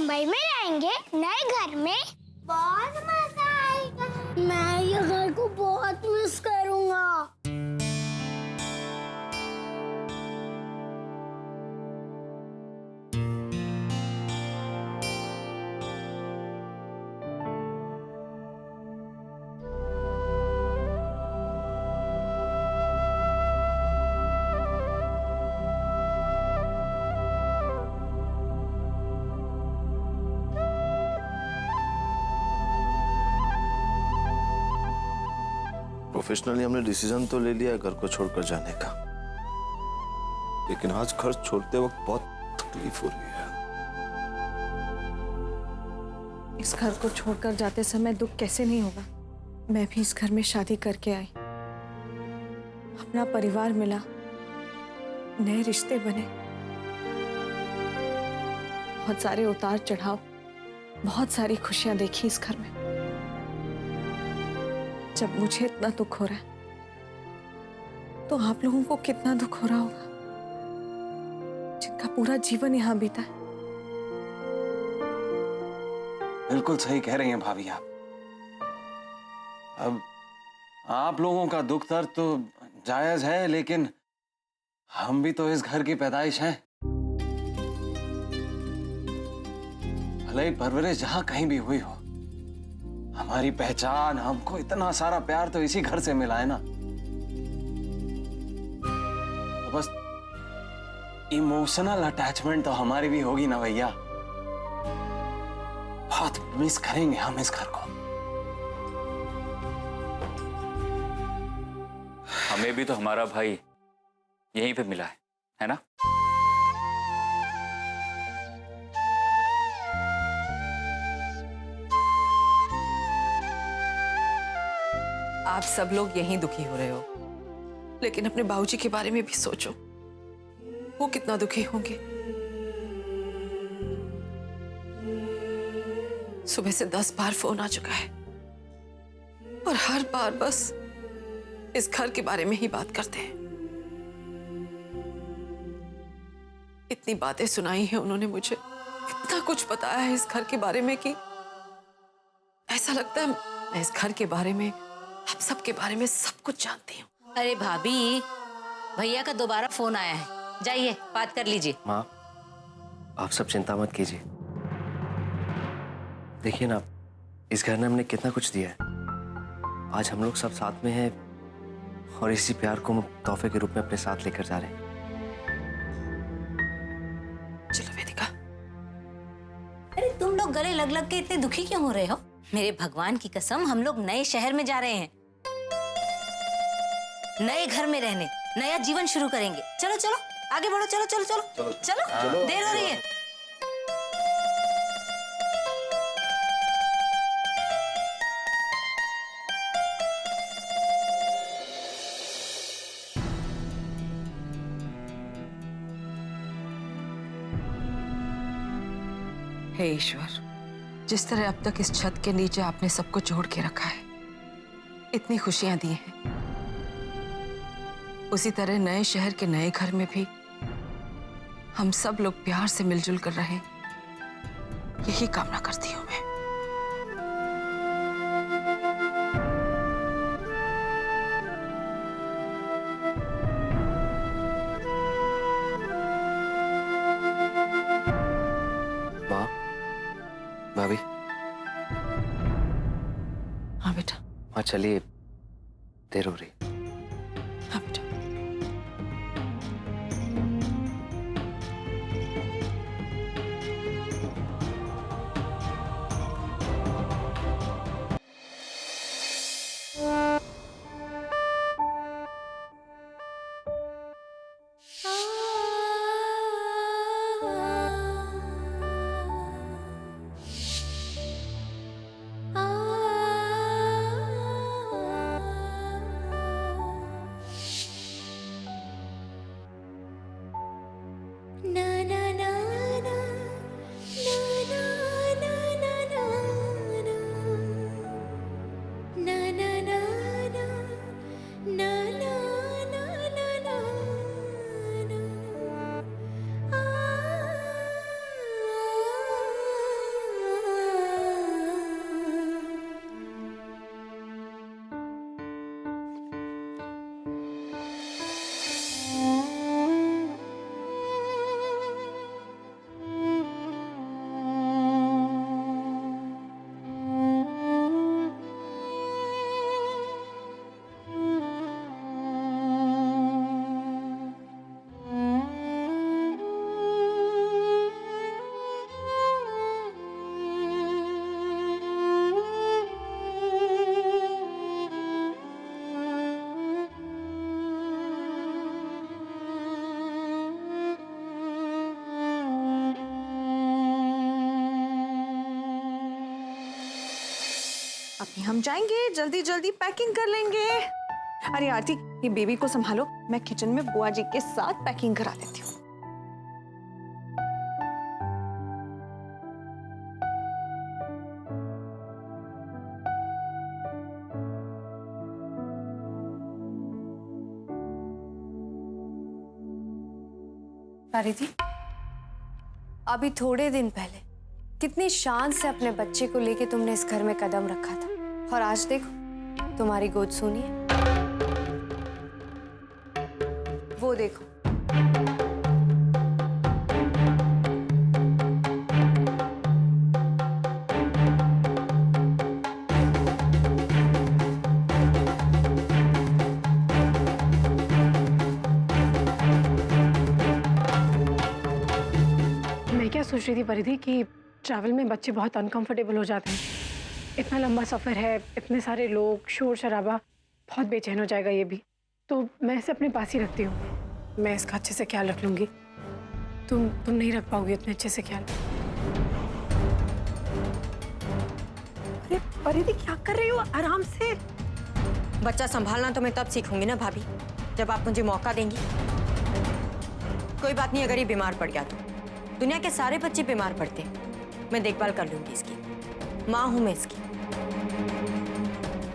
मुंबई में रहेंगे नए घर में, बहुत मजा आएगा। मैं ये घर को बहुत मिस करूंगा। प्रोफेशनली हमने डिसीजन तो ले लिया है घर को छोड़कर जाने का, लेकिन आज घर छोड़ते वक्त बहुत तकलीफ हो रही है। इस घर को छोड़कर जाते समय दुख कैसे नहीं होगा। मैं भी इस घर में शादी करके आई, अपना परिवार मिला, नए रिश्ते बने, बहुत सारे उतार चढ़ाव, बहुत सारी खुशियां देखी इस घर में। जब मुझे इतना दुख हो रहा है तो आप लोगों को कितना दुख हो रहा होगा, जिनका पूरा जीवन यहाँ बीता है। बिल्कुल सही कह रही हैं भाभी आप। अब आप लोगों का दुख दर्द तो जायज है, लेकिन हम भी तो इस घर की पैदाइश हैं। भले ही परवरिश जहां कहीं भी हुई हो, हमारी पहचान, हमको इतना सारा प्यार तो इसी घर से मिला है ना। तो बस इमोशनल अटैचमेंट तो हमारी भी होगी ना भैया। बहुत मिस करेंगे हम इस घर को। हमें भी तो हमारा भाई यहीं पे मिला है ना? आप सब लोग यहीं दुखी हो रहे हो, लेकिन अपने बाबूजी के बारे में भी सोचो, वो कितना दुखी होंगे। सुबह से 10 बार फोन आ चुका है और हर बार बस इस घर के बारे में ही बात करते हैं। इतनी बातें सुनाई हैं उन्होंने मुझे, इतना कुछ बताया है इस घर के बारे में कि ऐसा लगता है मैं इस घर के बारे में, आप सबके बारे में सब कुछ जानती हूँ। अरे भाभी, भैया का दोबारा फोन आया है, जाइए बात कर लीजिए। माँ, आप सब चिंता मत कीजिए। देखिए ना, इस घर ने हमने कितना कुछ दिया है। आज हम लोग सब साथ में हैं और इसी प्यार को हम तोहफे के रूप में अपने साथ लेकर जा रहे हैं। चलो वेदिका। अरे तुम लोग गले लग लग के इतने दुखी क्यों हो रहे हो? मेरे भगवान की कसम, हम लोग नए शहर में जा रहे हैं, नए घर में रहने, नया जीवन शुरू करेंगे। चलो चलो आगे बढ़ो, चलो चलो चलो चलो, चलो। देर हो रही है। हे ईश्वर, जिस तरह अब तक इस छत के नीचे आपने सबको जोड़ के रखा है, इतनी खुशियां दी हैं, उसी तरह नए शहर के नए घर में भी हम सब लोग प्यार से मिलजुल कर रहें, यही कामना करती हूं मैं। माँ, भाभी। हाँ बेटा। हाँ चलिए, देर हो रही। हाँ बेटा। आरती, हम जाएंगे, जल्दी जल्दी पैकिंग कर लेंगे। अरे आरती, ये बेबी को संभालो, मैं किचन में बुआ जी के साथ पैकिंग करा देती हूँ। पारिधि, अभी थोड़े दिन पहले कितनी शान से अपने बच्चे को लेके तुमने इस घर में कदम रखा था, और आज देखो तुम्हारी गोद सूनी है। वो देखो, मैं क्या सोच रही थी परिधि कि ट्रैवल में बच्चे बहुत अनकंफर्टेबल हो जाते हैं। इतना लंबा सफ़र है, इतने सारे लोग, शोर शराबा, बहुत बेचैन हो जाएगा ये भी। तो मैं इसे अपने पास ही रखती हूँ। मैं इसका अच्छे से ख्याल रख लूँगी। तुम नहीं रख पाओगी इतने अच्छे से ख्याल। अरे परिधि, क्या कर रही हो? आराम से। बच्चा संभालना तो मैं तब सीखूंगी ना भाभी, जब आप मुझे मौका देंगी। कोई बात नहीं, अगर ये बीमार पड़ गया तो दुनिया के सारे बच्चे बीमार पड़ते हैं, मैं देखभाल कर लूंगी इसकी। माँ हूं मैं इसकी।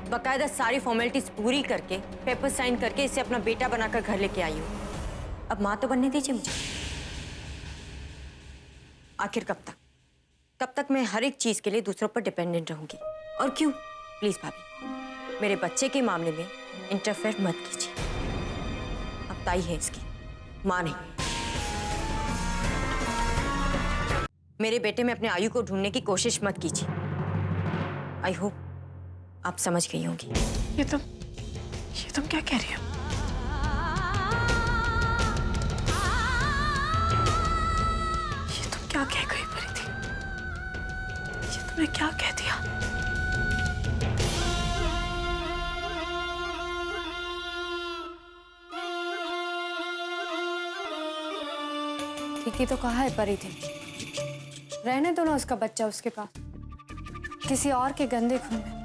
बकायदा सारी फॉर्मेलिटीज पूरी करके पेपर साइन करके इसे अपना बेटा बनाकर घर लेके आई हूँ। अब माँ तो बनने दीजिए मुझे। आखिर कब तक मैं हर एक चीज के लिए दूसरों पर डिपेंडेंट रहूंगी? और क्यों? प्लीज भाभी, मेरे बच्चे के मामले में इंटरफेयर मत कीजिए। अब ताई है इसकी, माँ नहीं। मेरे बेटे में अपने आयु को ढूंढने की कोशिश मत कीजिए। आई होप आप समझ गई होंगी। ये तुम क्या कह रही हो? ये तुम क्या कह गई परिधि? ये तुमने क्या कह दिया? ठीक ही तो कहा है परिधि, रहने दो ना उसका बच्चा उसके पास। किसी और के गंदे खून में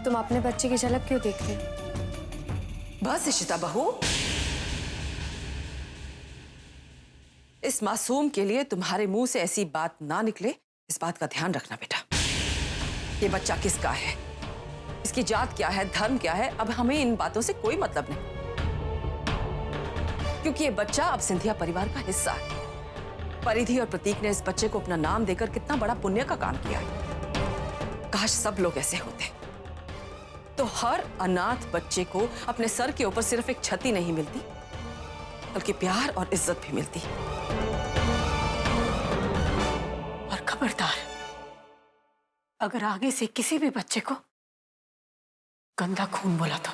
तुम अपने बच्चे की झलक क्यों देखते हो? बस इशिता बहू, इस मासूम के लिए तुम्हारे मुंह से ऐसी बात ना निकले, इस बात का ध्यान रखना बेटा। ये बच्चा किसका है, इसकी जात क्या है, धर्म क्या है, अब हमें इन बातों से कोई मतलब नहीं, क्योंकि ये बच्चा अब सिंधिया परिवार का हिस्सा है। परिधि और प्रतीक ने इस बच्चे को अपना नाम देकर कितना बड़ा पुण्य का काम किया है। काश सब लोग ऐसे होते, तो हर अनाथ बच्चे को अपने सर के ऊपर सिर्फ एक छत ही नहीं मिलती, बल्कि प्यार और इज्जत भी मिलती। और खबरदार, अगर आगे से किसी भी बच्चे को गंदा खून बोला तो